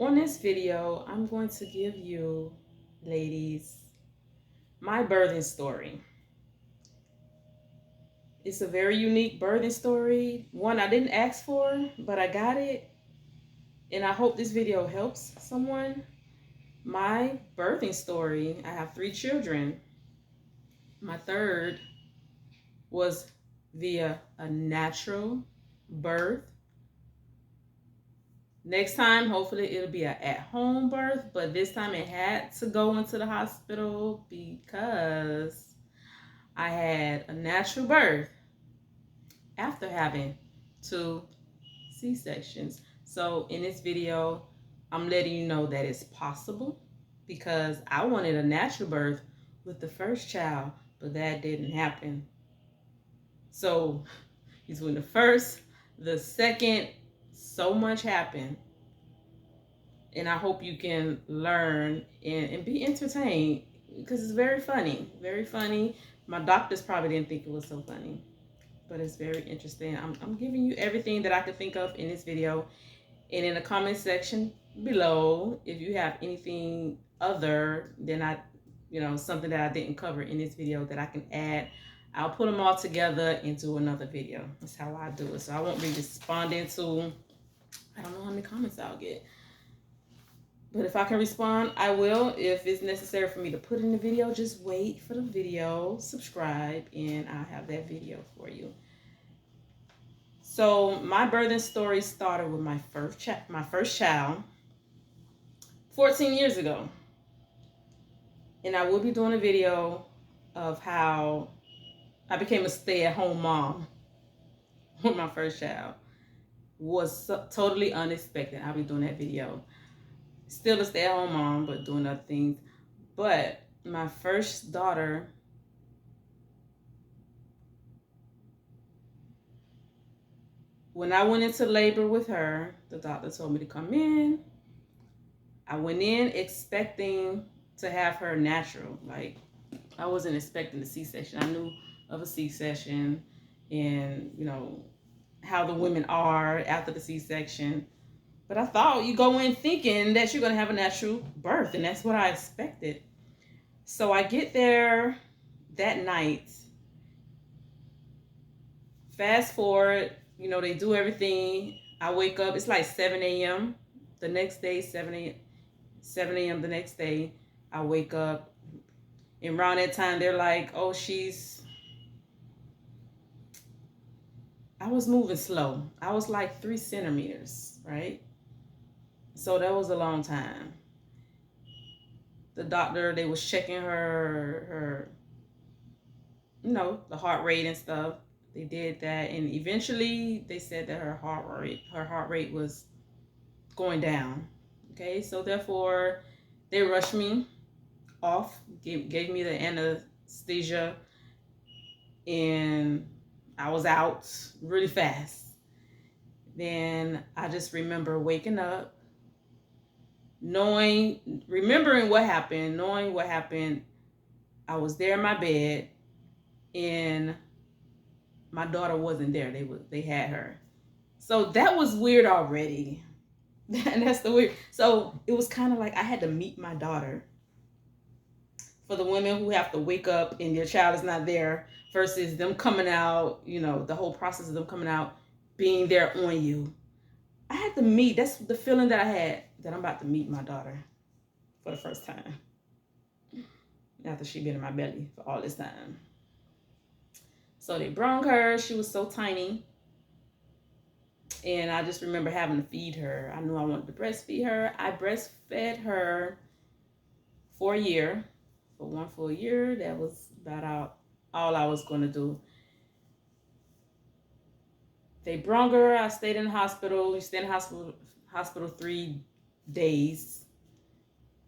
On this video, I'm going to give you, ladies, my birthing story. It's a very unique birthing story, one I didn't ask for, but I got it, and I hope this video helps someone. My birthing story, I have 3 children. My third was via a natural birth. Next time, hopefully it'll be an at-home birth, but this time it had to go into the hospital because I had a natural birth after having 2 C-sections. So in this video, I'm letting you know that it's possible because I wanted a natural birth with the first child, but that didn't happen. So between the first, the second, so much happened. And I hope you can learn and be entertained because it's very funny. Very funny. My doctors probably didn't think it was so funny, but it's very interesting. I'm giving you everything that I could think of in this video. And in the comment section below, if you have anything other than something that I didn't cover in this video that I can add, I'll put them all together into another video. That's how I do it. So I won't be responding to, I don't know how many comments I'll get. But if I can respond, I will. If it's necessary for me to put in the video, just wait for the video, subscribe, and I'll have that video for you. So my birthing story started with my first child 14 years ago. And I will be doing a video of how I became a stay-at-home mom with my first child. Was totally unexpected. I'll be doing that video. Still a stay-at-home mom, but doing other things. But my first daughter, when I went into labor with her, the doctor told me to come in. I went in expecting to have her natural. Like, I wasn't expecting a C-section. I knew of a C-section and, how the women are after the C-section. But I thought you go in thinking that you're going to have a natural birth, and that's what I expected. So I get there that night. Fast forward, they do everything. I wake up, it's like 7 a.m. the next day, 7 a.m. the next day. I wake up, and around that time, they're like, oh, I was moving slow. I was like 3 centimeters, right? So that was a long time. The doctor, they was checking her, the heart rate and stuff. They did that, and eventually they said that her heart rate was going down. Okay, so therefore they rushed me off, gave me the anesthesia, and I was out really fast. Then I just remember waking up, remembering what happened, knowing what happened. I was there in my bed, and my daughter wasn't there. They had her. So that was weird already. And that's the weird. So it was kind of like I had to meet my daughter. For the women who have to wake up and their child is not there versus them coming out, the whole process of them coming out, being there on you. I had to meet. That's the feeling that I had, that I'm about to meet my daughter for the first time. After she'd been in my belly for all this time. So they brung her. She was so tiny. And I just remember having to feed her. I knew I wanted to breastfeed her. I breastfed her for a year. For 1 full year. That was about all I was going to do. They brung her. I stayed in the hospital. We stayed in the hospital 3 days.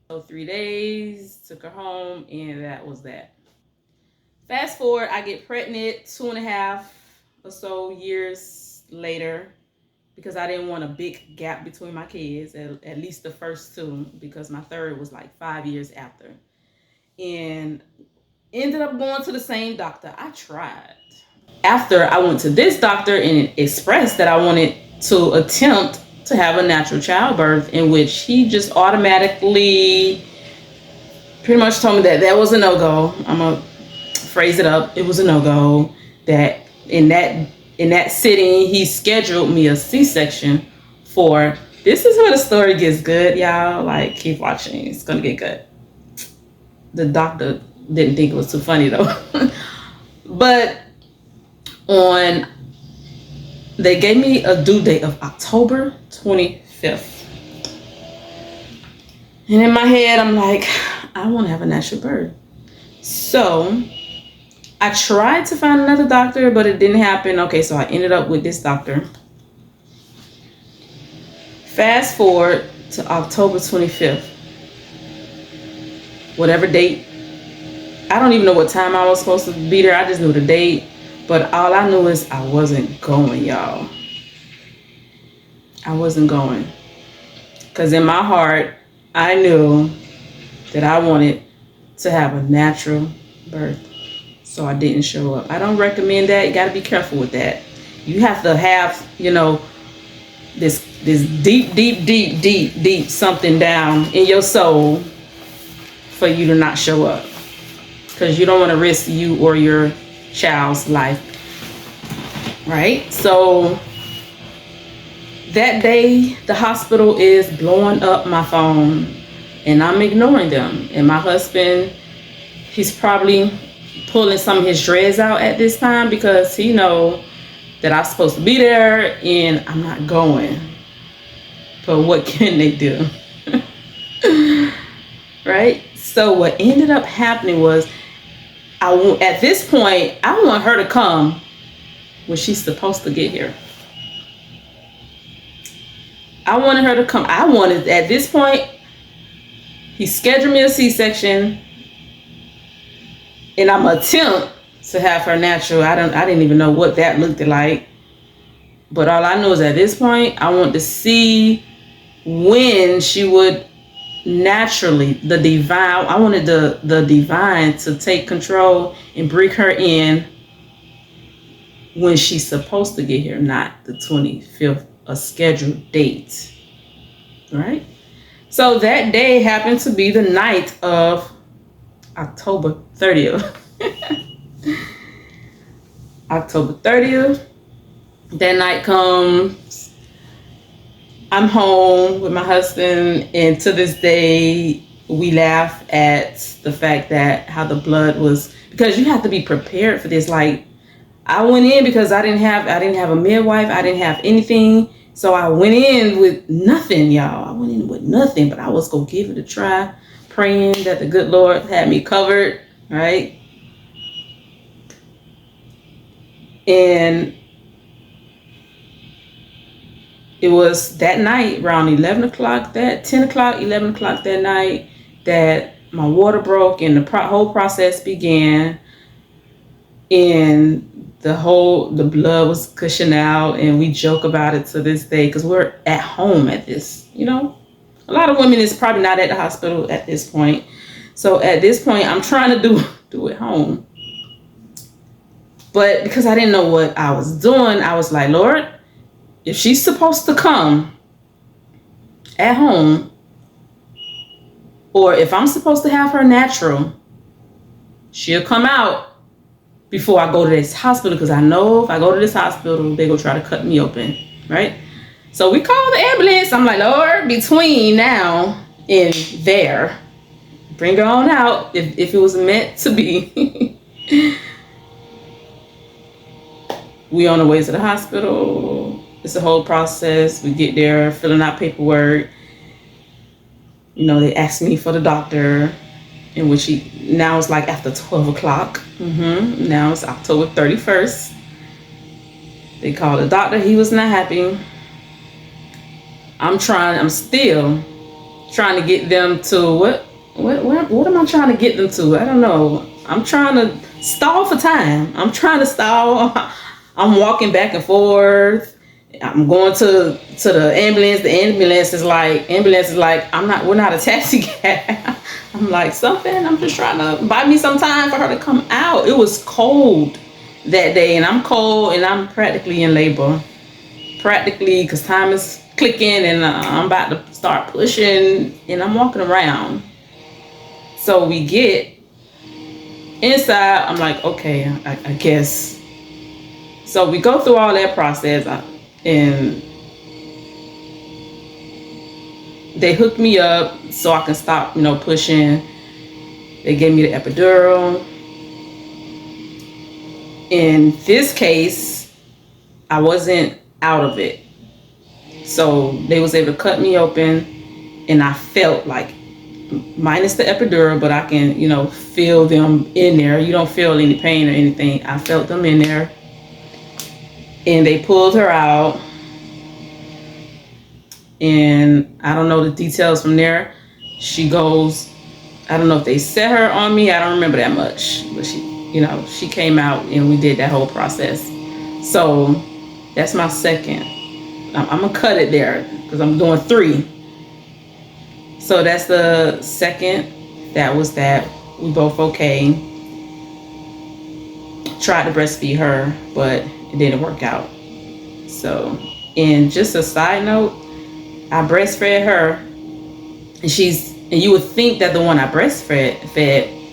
So 3 days, took her home, and that was that. Fast forward, I get pregnant 2.5 or so years later, because I didn't want a big gap between my kids, at least the first 2, because my third was like 5 years after. And ended up going to the same doctor. I tried. After I went to this doctor and expressed that I wanted to attempt to have a natural childbirth, in which he just automatically pretty much told me that that was a no-go. I'm gonna phrase it up. It was a no-go. That in that sitting, he scheduled me a C-section for. This is where the story gets good, y'all. Like, keep watching. It's gonna get good. The doctor didn't think it was too funny though. But they gave me a due date of October 25th. And in my head, I'm like, I want to have a natural birth. So I tried to find another doctor, but it didn't happen. Okay, so I ended up with this doctor. Fast forward to October 25th. Whatever date. I don't even know what time I was supposed to be there. I just knew the date. But all I knew is I wasn't going, y'all. I wasn't going. Because in my heart, I knew that I wanted to have a natural birth. So I didn't show up. I don't recommend that. You got to be careful with that. You have to have, this deep something down in your soul for you to not show up. Because you don't want to risk you or your child's life. Right? So that day, the hospital is blowing up my phone and I'm ignoring them. And my husband, he's probably pulling some of his dreads out at this time because he knows that I'm supposed to be there and I'm not going. But what can they do? Right? So what ended up happening was, at this point, I want her to come when she's supposed to get here. I wanted her to come. At this point, he scheduled me a C-section, and I'm attempt to have her natural. I didn't even know what that looked like. But all I know is at this point, I want to see when she would naturally, I wanted the divine to take control and bring her in when she's supposed to get here, not the 25th, a scheduled date. Right? So that day happened to be the night of October 30th. October 30th. That night comes. I'm home with my husband, and to this day, we laugh at the fact that how the blood was, because you have to be prepared for this. Like, I went in because I didn't have a midwife, I didn't have anything, so I went in with nothing, y'all. I went in with nothing, but I was gonna give it a try, praying that the good Lord had me covered, right? And it was that night, around 11 o'clock, 11 o'clock that night, that my water broke and the whole process began. And the blood was gushing out, and we joke about it to this day because we're at home at this, A lot of women is probably not at the hospital at this point. So at this point, I'm trying to do it home. But because I didn't know what I was doing, I was like, Lord, if she's supposed to come at home, or if I'm supposed to have her natural, she'll come out before I go to this hospital, because I know if I go to this hospital, they're going to try to cut me open, right? So we called the ambulance. I'm like, Lord, between now and there, bring her on out if it was meant to be. We on the way to the hospital. It's a whole process. We get there, filling out paperwork. They asked me for the doctor, in which now it's like after 12 o'clock. Now it's October 31st. They called the doctor. He was not happy. I'm still trying to get them to what am I trying to get them to? I don't know. I'm trying to stall for time. I'm trying to stall. I'm walking back and forth. I'm going to the ambulance. The ambulance is like, we're not a taxi cab. I'm like, something, I'm just trying to buy me some time for her to come out. It was cold that day, and I'm cold, and I'm practically in labor. Practically, because time is clicking, and I'm about to start pushing, and I'm walking around. So we get inside. I'm like, okay, I guess. So we go through all that process, and they hooked me up so I can stop, pushing. They gave me the epidural. In this case, I wasn't out of it. So they was able to cut me open, and I felt like, minus the epidural, but I can, feel them in there. You don't feel any pain or anything. I felt them in there. And they pulled her out. And I don't know the details from there. She goes, I don't know if they set her on me. I don't remember that much. But she came out, and we did that whole process. So that's my second. I'm going to cut it there because I'm doing 3. So that's the second. That was that. We both okay. Tried to breastfeed her, but it didn't work out. So, and just a side note, I breastfed her, and you would think that the one I breastfed,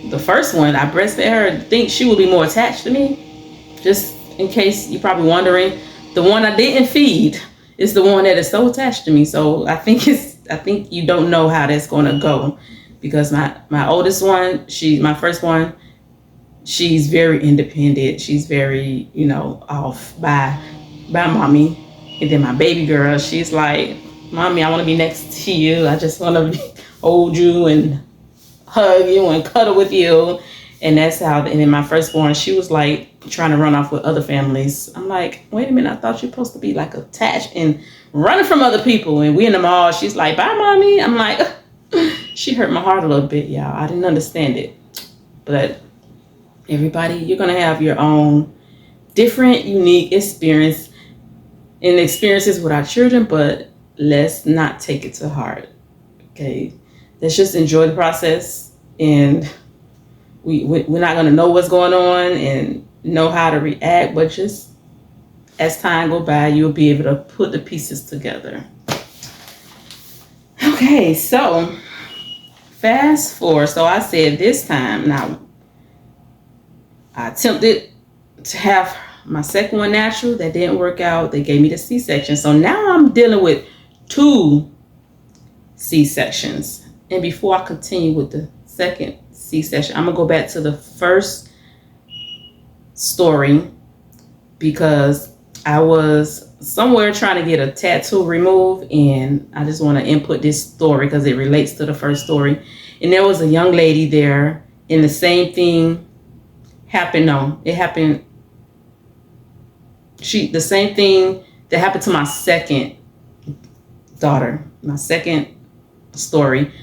the first one I breastfed her, think she would be more attached to me. Just in case you're probably wondering, the one I didn't feed is the one that is so attached to me. So I think you don't know how that's going to go, because my oldest one, my first one, she's very independent. She's very, off by mommy. And then my baby girl, she's like, Mommy, I want to be next to you. I just want to hold you and hug you and cuddle with you. And that's how, and then my firstborn, she was like trying to run off with other families. I'm like, wait a minute, I thought you're supposed to be like attached and running from other people. And we in the mall, she's like, bye, Mommy. I'm like, she hurt my heart a little bit, y'all. I didn't understand it. But everybody, you're going to have your own different, unique experiences with our children, but let's not take it to heart. Okay? Let's just enjoy the process, and we're not going to know what's going on and know how to react, but just as time go by, you'll be able to put the pieces together. Okay, so fast forward. So I said this time, now I attempted to have my second one natural. That didn't work out. They gave me the C-section. So now I'm dealing with 2 C-sections. And before I continue with the second C-section, I'm going to go back to the first story, because I was somewhere trying to get a tattoo removed, and I just want to input this story because it relates to the first story. And there was a young lady there, and the same thing happened. No, it happened. The same thing that happened to my second daughter, my second story,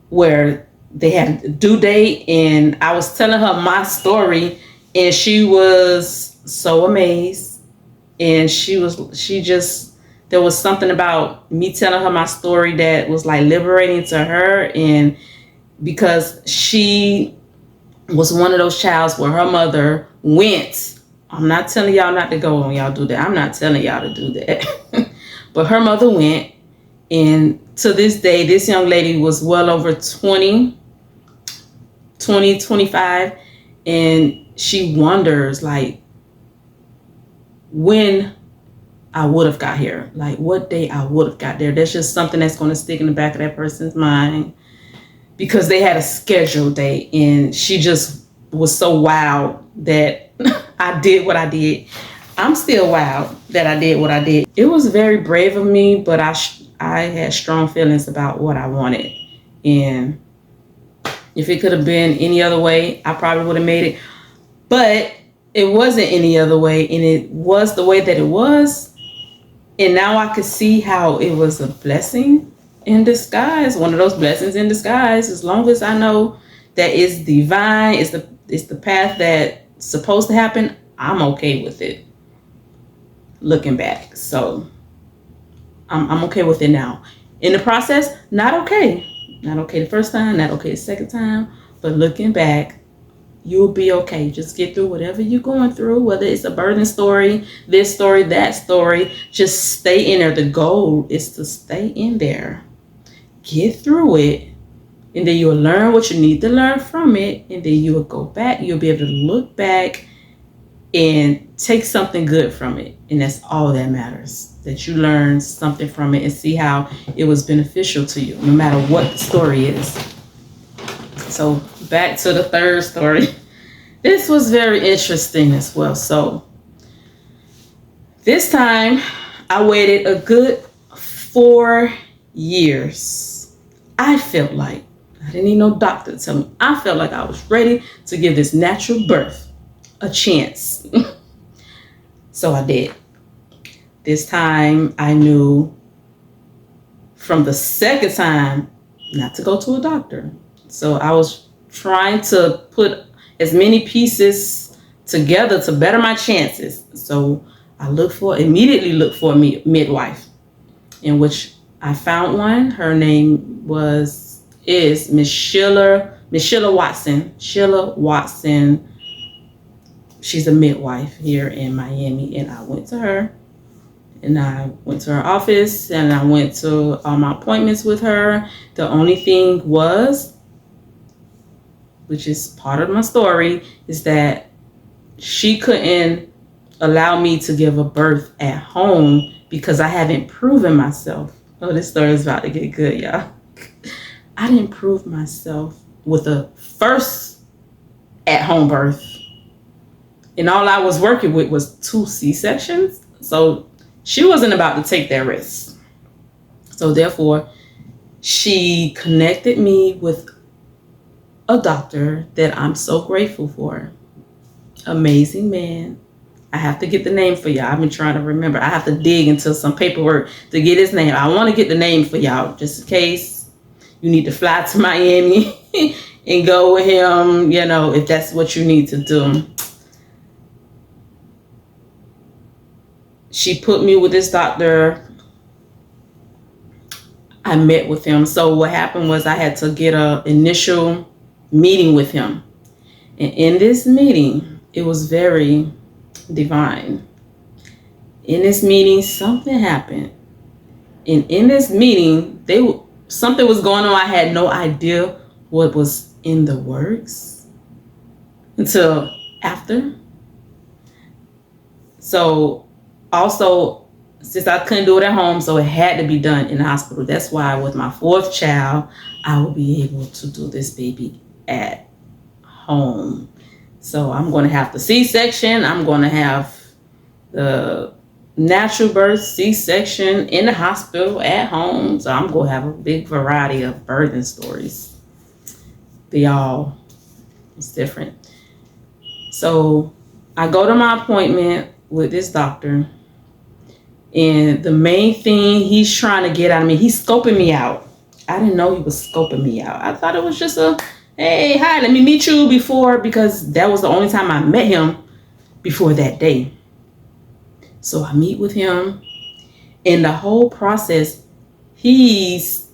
where they had a due date, and I was telling her my story, and she was so amazed. And there was something about me telling her my story that was like liberating to her. And because she was one of those childs where her mother went, I'm not telling y'all not to go when y'all do that. I'm not telling y'all to do that. But her mother went, and to this day, this young lady was well over 20, 25, and she wonders, like, when I would have got here, like what day I would have got there. That's just something that's going to stick in the back of that person's mind, because they had a scheduled date, and she just was so wild that I did what I did. I'm still wild that I did what I did. It was very brave of me, but I had strong feelings about what I wanted. And if it could have been any other way, I probably would have made it. But it wasn't any other way, and it was the way that it was. And now I could see how it was a blessing in disguise, one of those blessings in disguise. As long as I know that it's divine, it's the path that's supposed to happen, I'm okay with it. Looking back, so I'm okay with it now. In the process, not okay the first time, not okay the second time, but looking back, You'll be okay. Just get through whatever you're going through, whether it's a burden story, this story, that story. Just stay in there. The goal is to stay in there. Get through it. And then you'll learn what you need to learn from it. And then you will go back. You'll be able to look back and take something good from it. And that's all that matters. That you learn something from it and see how it was beneficial to you, no matter what the story is. So back to the third story. This was very interesting as well. So this time I waited a good 4 years. I felt like, I didn't need no doctor to tell me, I felt like I was ready to give this natural birth a chance. So I did. This time I knew from the second time not to go to a doctor. So I was trying to put as many pieces together to better my chances. So I immediately looked for a midwife, in which I found one. Her name is Miss Sheila Watson. Sheila Watson. She's a midwife here in Miami, and I went to her. And I went to her office, and I went to all my appointments with her. The only thing was, which is part of my story, is that she couldn't allow me to give a birth at home because I haven't proven myself. Oh, this story is about to get good, y'all. I didn't prove myself with the first at-home birth. And all I was working with was 2 C-sections. So she wasn't about to take that risk. So therefore, she connected me with a doctor that I'm so grateful for. Amazing man. I have to get the name for y'all. I've been trying to remember. I have to dig into some paperwork to get his name. I want to get the name for y'all just in case you need to fly to Miami and go with him, if that's what you need to do. She put me with this doctor. I met with him. So what happened was I had to get an initial meeting with him. And in this meeting, it was very divine. In this meeting, something happened. And in this meeting, something was going on. I had no idea what was in the works until after. So also, since I couldn't do it at home, so it had to be done in the hospital. That's why with my 4th child, I will be able to do this baby at home. So I'm going to have the C-section. I'm going to have the natural birth, C-section, in the hospital, at home. So I'm going to have a big variety of birthing stories. It's different. So I go to my appointment with this doctor. And the main thing he's trying to get out of me, he's scoping me out. I didn't know he was scoping me out. I thought it was just hey, hi, let me meet you because that was the only time I met him before that day. So I meet with him. In the whole process, he's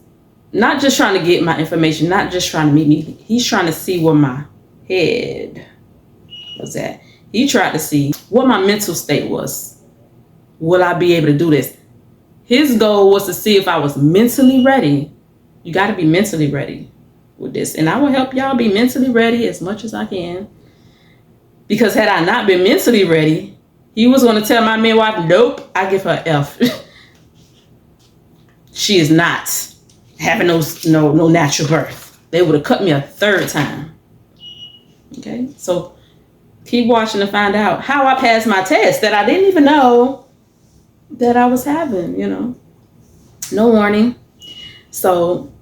not just trying to get my information, not just trying to meet me. He's trying to see where my head was at. He tried to see what my mental state was. Will I be able to do this? His goal was to see if I was mentally ready. You got to be mentally ready with this. And I will help y'all be mentally ready as much as I can. Because had I not been mentally ready, he was going to tell my midwife, nope, I give her F. She is not having no natural birth. They would have cut me a 3rd time. Okay, so keep watching to find out how I passed my test that I didn't even know that I was having, no warning. So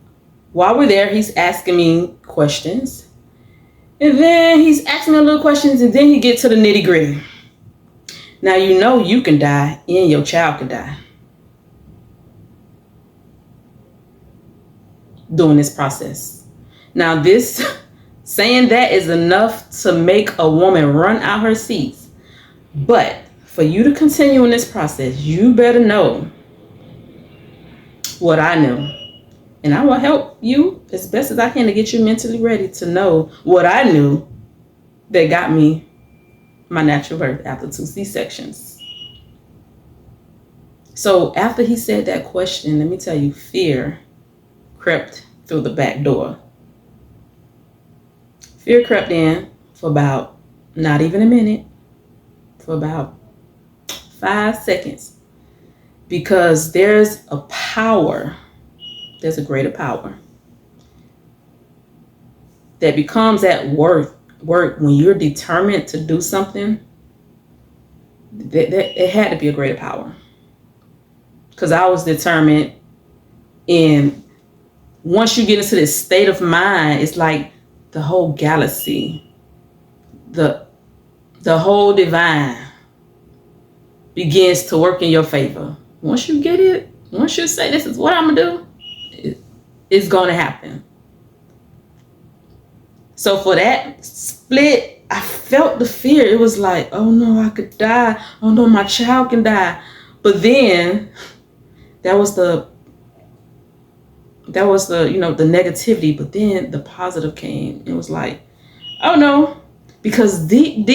while we're there, he's asking me questions. And then he's asking me a little questions, and then he gets to the nitty gritty. Now, you can die and your child can die during this process. Now, saying that is enough to make a woman run out her seats. But for you to continue in this process, you better know what I know. And I will help you as best as I can to get you mentally ready to know what I knew that got me my natural birth after 2 C-sections. So after he said that question, let me tell you, fear crept through the back door. Fear crept in for about not even a minute, for about 5 seconds, because there's a power, there's a greater power that becomes at work when you're determined to do something. It had to be a greater power, because I was determined. And once you get into this state of mind, it's like the whole galaxy, the whole divine begins to work in your favor. Once you get it, once you say, this is what I'm gonna do, it's gonna happen. So for that split, I felt the fear. It was like, oh no, I could die. Oh no, my child can die. But then that was the the negativity. But then the positive came. It was like, oh no, because deep,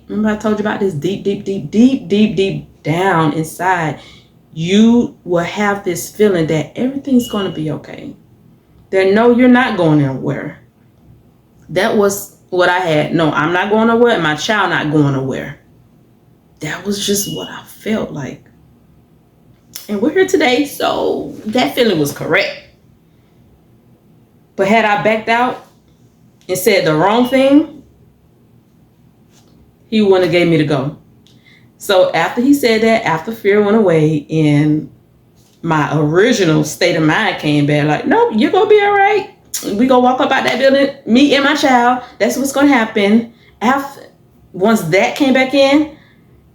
remember I told you about this, deep down inside, you will have this feeling that everything's going to be okay. That no, you're not going anywhere. That was what I had. No, I'm not going nowhere, and my child not going nowhere. That was just what I felt like. And we're here today, so that feeling was correct. But had I backed out and said the wrong thing, he wouldn't have gave me the go. So after he said that, after fear went away and my original state of mind came back, like, nope, you're going to be all right. We gonna walk up out that building, me and my child. That's what's gonna happen. Once that came back in,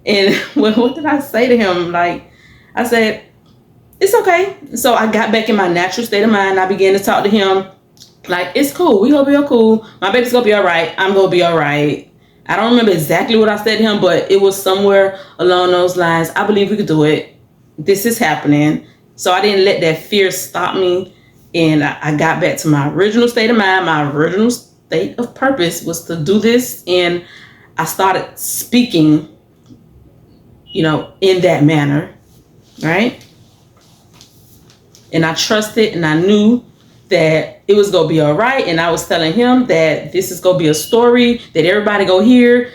and what did I say to him? Like, I said, it's okay. So I got back in my natural state of mind. I began to talk to him like, it's cool. We gonna be cool. My baby's gonna be all right. I'm gonna be all right. I don't remember exactly what I said to him, but it was somewhere along those lines. I believe we could do it. This is happening. So I didn't let that fear stop me. And I got back to my original state of mind. My original state of purpose was to do this. And I started speaking, in that manner, right? And I trusted and I knew that it was going to be all right. And I was telling him that this is going to be a story that everybody go hear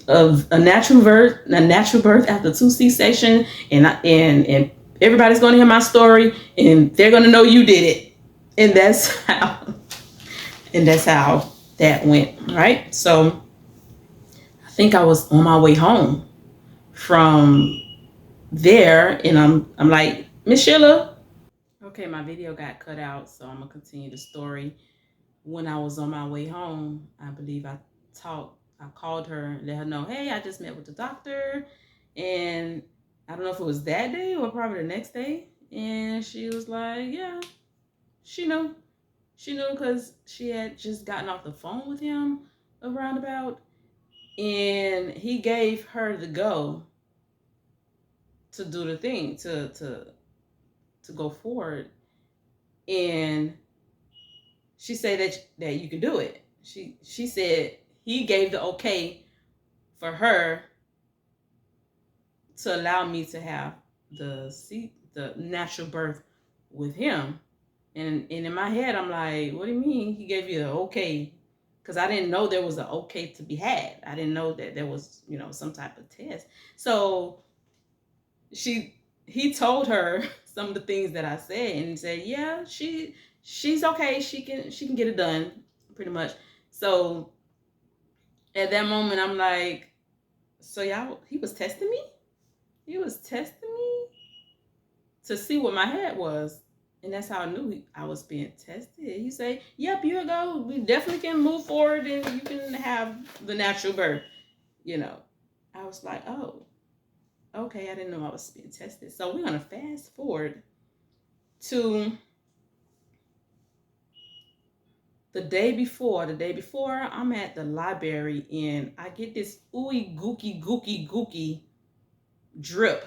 of a natural birth after 2 C-section. And everybody's going to hear my story and they're going to know you did it. And that's how that went, right? So I think I was on my way home from there, and I'm like, Miss Sheila. Okay, my video got cut out, so I'm gonna continue the story. When I was on my way home, I believe I called her and let her know, hey, I just met with the doctor, and I don't know if it was that day or probably the next day, and she was like, yeah, she knew. She knew because she had just gotten off the phone with him around about, and he gave her the go to do the thing, to go forward. And she said that you can do it. She said he gave the okay for her to allow me to have the natural birth with him. And in my head, I'm like, what do you mean he gave you the okay? Because I didn't know there was an okay to be had. I didn't know that there was, some type of test. So he told her some of the things that I said and said, yeah, she's okay. She can get it done pretty much. So at that moment, I'm like, so he was testing me? He was testing me to see what my head was. And that's how I knew I was being tested. He said, yep, you'll go. We definitely can move forward and you can have the natural birth. I was like, oh, okay. I didn't know I was being tested. So we're going to fast forward to the day before. I'm at the library and I get this ooey gooky drip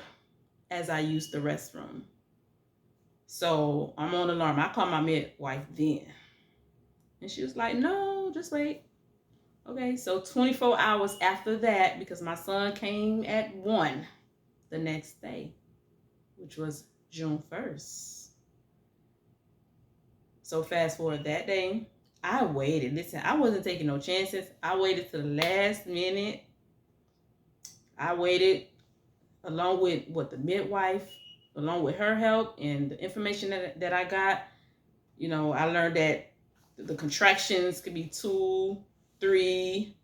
as I use the restroom. So I'm on alarm. I called my midwife then. And she was like, no, just wait. Okay, so 24 hours after that, because my son came at 1 the next day, which was June 1st. So fast forward that day, I waited. Listen, I wasn't taking no chances. I waited to the last minute. I waited along with what the midwife, along with her help and the information that I got. You know, I learned that the contractions could be 2, 3.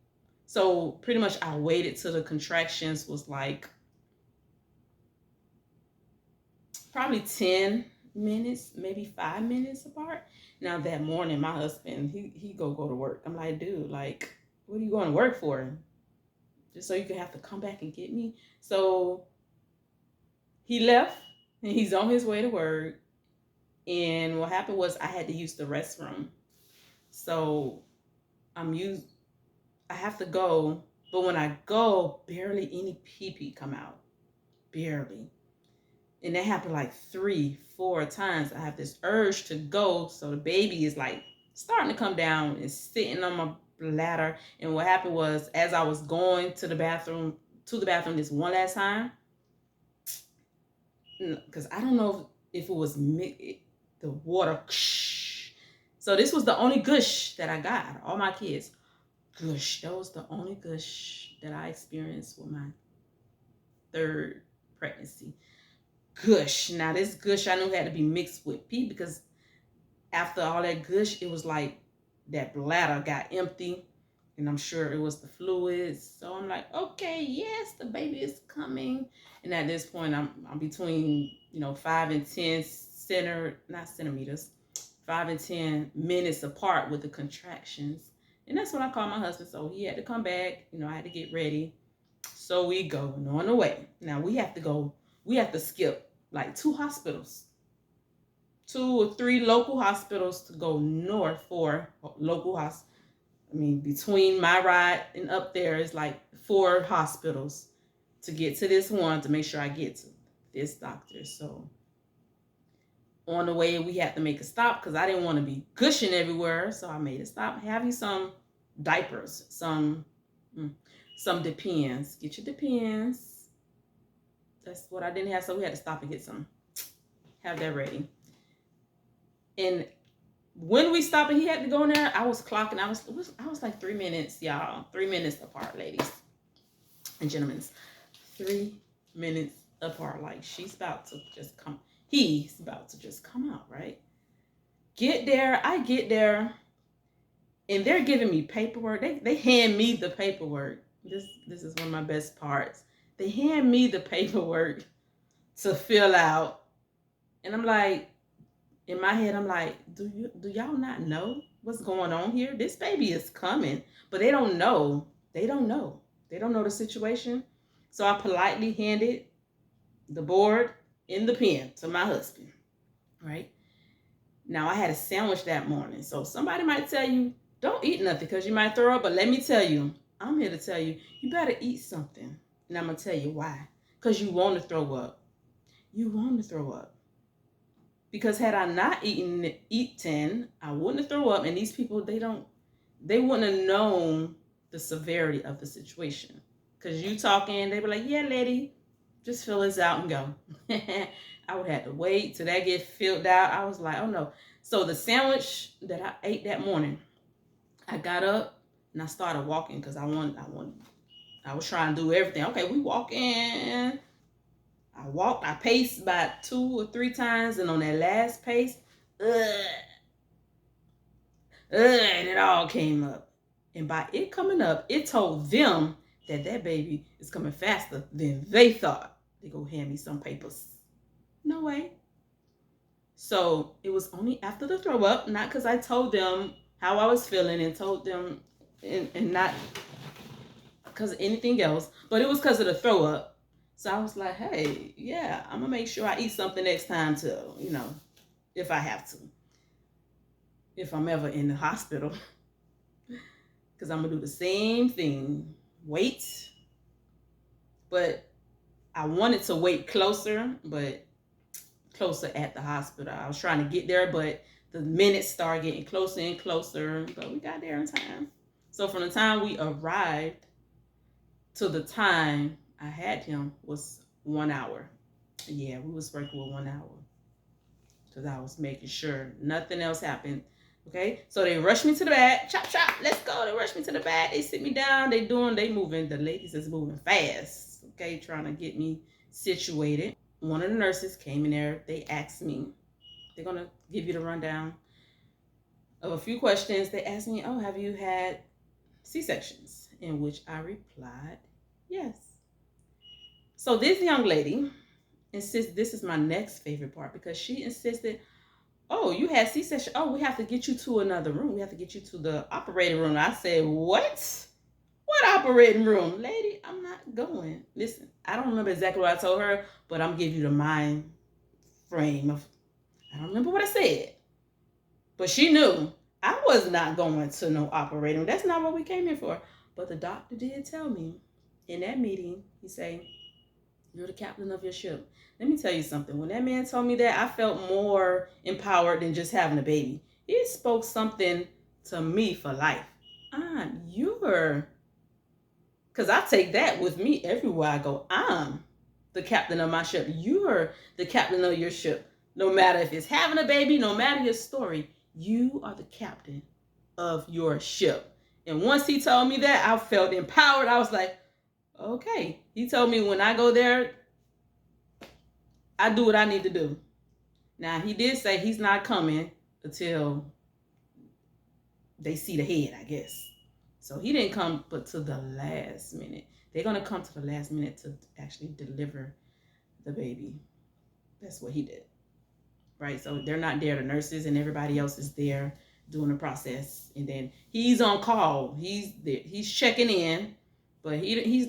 So pretty much I waited till the contractions was like probably 10 minutes, maybe 5 minutes apart. Now that morning, my husband, he go to work. I'm like, dude, like, what are you going to work for? Just so you can have to come back and get me? So he left and he's on his way to work. And what happened was I had to use the restroom. So I have to go, but when I go, barely any pee-pee come out. Barely. And that happened like 3, 4 times. I have this urge to go, so the baby is like starting to come down and sitting on my bladder. And what happened was, as I was going to the bathroom this one last time, because I don't know if it was the water. So this was the only gush that I got out of all my kids. Gush. That was the only gush that I experienced with my 3rd pregnancy. Gush. Now this gush I knew had to be mixed with pee, because after all that gush, it was like that bladder got empty, and I'm sure it was the fluids. So I'm like, okay, yes, the baby is coming. And at this point, I'm between 5 and 10 not centimeters, 5 and 10 minutes apart with the contractions. And that's when I called my husband. So he had to come back. I had to get ready. So we go and on the way. Now we have to skip like 2 hospitals, 2 or 3 local hospitals to go north for local hospitals. I mean, between my ride and up there is like 4 hospitals to get to this one to make sure I get to this doctor. So on the way, we had to make a stop because I didn't want to be gushing everywhere. So I made a stop. Have you some diapers, some Depends. Get your Depends. That's what I didn't have, so we had to stop and get some. Have that ready. And when we stopped and he had to go in there, I was clocking. I was like 3 minutes, y'all. 3 minutes apart, ladies and gentlemen. 3 minutes apart. Like he's about to just come out, right? I get there, and they're giving me paperwork. They hand me the paperwork. This is one of my best parts. They hand me the paperwork to fill out, and I'm like, in my head, I'm like, do y'all not know what's going on here? This baby is coming, but they don't know. They don't know the situation. So I politely handed the board and the pen to my husband, right? Now I had a sandwich that morning. So somebody might tell you, don't eat nothing because you might throw up. But let me tell you, I'm here to tell you, you better eat something. And I'm going to tell you why. Because you want to throw up. You want to throw up. Because had I not eaten, I wouldn't have thrown up. And these people, they wouldn't have known the severity of the situation. Because you talking, they were like, yeah, lady, just fill this out and go. I would have to wait till that get filled out. I was like, oh no. So the sandwich that I ate that morning, I got up and I started walking because I was trying to do everything. Okay, we walking. I paced about 2 or 3 times, and on that last pace, and it all came up. And by it coming up, it told them that baby is coming faster than they thought. They go hand me some papers. No way. So it was only after the throw up, not because I told them how I was feeling and told them, and not because of anything else, but it was because of the throw up. So I was like, hey, yeah, I'm going to make sure I eat something next time too, if I have to. If I'm ever in the hospital. Because I'm going to do the same thing. Wait. But I wanted to wait closer at the hospital. I was trying to get there, but the minutes started getting closer and closer. But we got there in time. So from the time we arrived to the time I had him was 1 hour. Yeah, we was working with 1 hour because I was making sure nothing else happened. Okay, so they rushed me to the back. Chop chop, let's go. They rushed me to the back. They sit me down. They moving. The ladies is moving fast. Okay, trying to get me situated. One of the nurses came in there. They asked me. They're gonna give you the rundown of a few questions. They asked me, "Oh, have you had C-sections?" In which I replied, "Yes." So this young lady insists, this is my next favorite part, because she insisted, "Oh, you had C-section. Oh, we have to get you to another room. We have to get you to the operating room." I said, "What? What operating room? Lady, I'm not going." Listen, I don't remember exactly what I told her, but I'm giving you the mind frame of, I don't remember what I said. But she knew I was not going to no operating room. That's not what we came here for. But the doctor did tell me in that meeting, he said, "You're the captain of your ship." Let me tell you something. When that man told me that, I felt more empowered than just having a baby. He spoke something to me for life. You're, because I take that with me everywhere I go. I'm the captain of my ship. You're the captain of your ship. No matter if it's having a baby, no matter your story, you are the captain of your ship. And once he told me that, I felt empowered. I was like, okay. He told me when I go there, I do what I need to do. Now, he did say he's not coming until they see the head, I guess. So he didn't come but to the last minute. They're going to come to the last minute to actually deliver the baby. That's what he did. Right? So they're not there. The nurses and everybody else is there doing the process. And then he's on call. He's there. He's checking in, but he's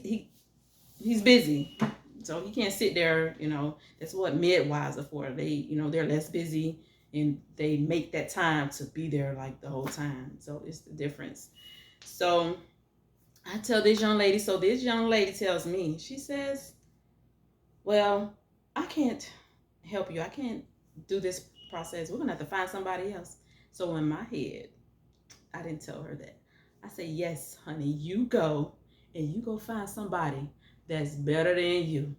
busy. So he can't sit there, that's what midwives are for. They, they're less busy and they make that time to be there like the whole time. So it's the difference. So I tell this young lady, tells me, she says, "Well, I can't help you. I can't do this process. We're going to have to find somebody else." So in my head, I didn't tell her that. I said, "Yes, honey, you go and you go find somebody that's better than you.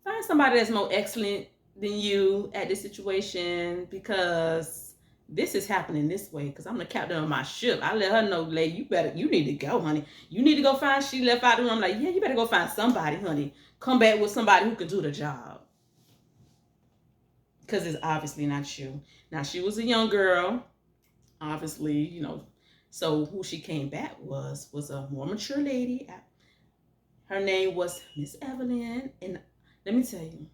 Find somebody that's more excellent than you at this situation, because this is happening this way, because I'm the captain of my ship." I let her know, "Lady, you need to go, honey. You need to go find," she left out the room. I'm like, "Yeah, you better go find somebody, honey. Come back with somebody who can do the job. Because it's obviously not you." Now, she was a young girl, obviously, so who she came back was a more mature lady. Her name was Miss Evelyn. And let me tell you,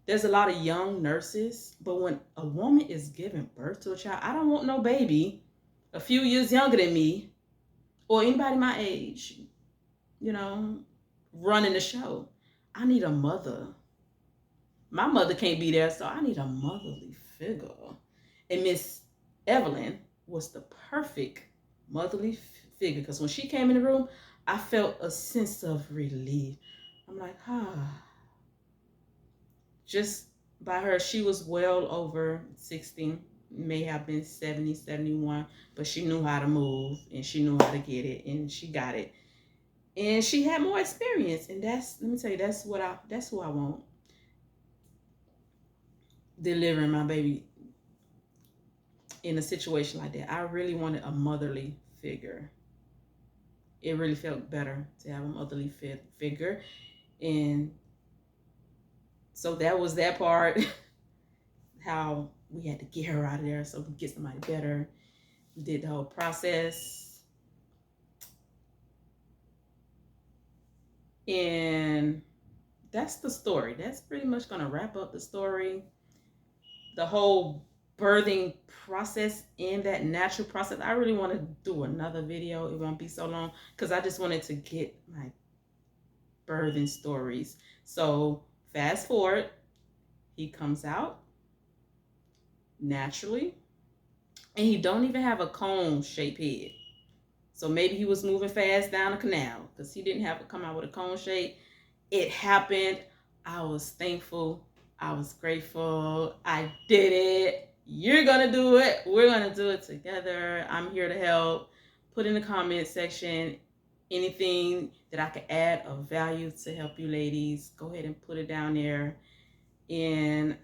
there's a lot of young nurses, but when a woman is giving birth to a child, I don't want no baby a few years younger than me or anybody my age, running the show. I need a mother. My mother can't be there, so I need a motherly figure. And Miss Evelyn was the perfect motherly figure, because when she came in the room, I felt a sense of relief. I'm like, just by her, she was well over 60, may have been 70, 71, but she knew how to move and she knew how to get it, and she got it. And she had more experience, and let me tell you, that's who I want delivering my baby in a situation like that. I really wanted a motherly figure. It really felt better to have a motherly figure. And so that was that part, how we had to get her out of there so we could get somebody better. We did the whole process. And that's the story. That's pretty much going to wrap up the story. The whole birthing process and that natural process. I really want to do another video. It won't be so long, because I just wanted to get my birthing stories. So fast forward, he comes out naturally, and he don't even have a cone shaped head. So maybe he was moving fast down the canal, because he didn't have to come out with a cone shape. It happened. I was thankful. I was grateful. I did it. You're going to do it. We're going to do it together. I'm here to help. put in the comment section anything that I could add of value to help you ladies. Go ahead and put it down there. And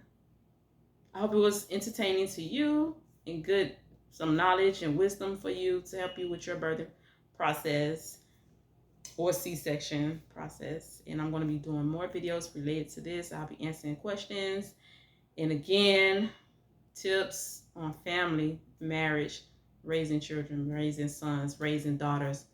I hope it was entertaining to you and good, some knowledge and wisdom for you to help you with your birthing process or C-section process. And I'm going to be doing more videos related to this. I'll be answering questions. And again, tips on family, marriage, raising children, raising sons, raising daughters,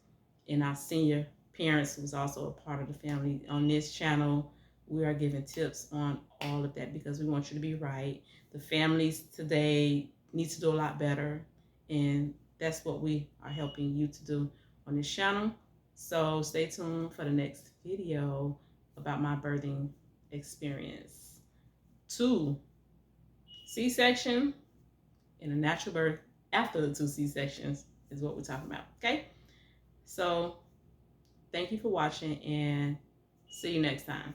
and our senior parents who's also a part of the family. On this channel, we are giving tips on all of that because we want you to be right. The families today need to do a lot better, and that's what we are helping you to do on this channel. So stay tuned for the next video about my birthing experience. 2 C-section and a natural birth after the 2 C-sections is what we're talking about, okay? So thank you for watching, and see you next time.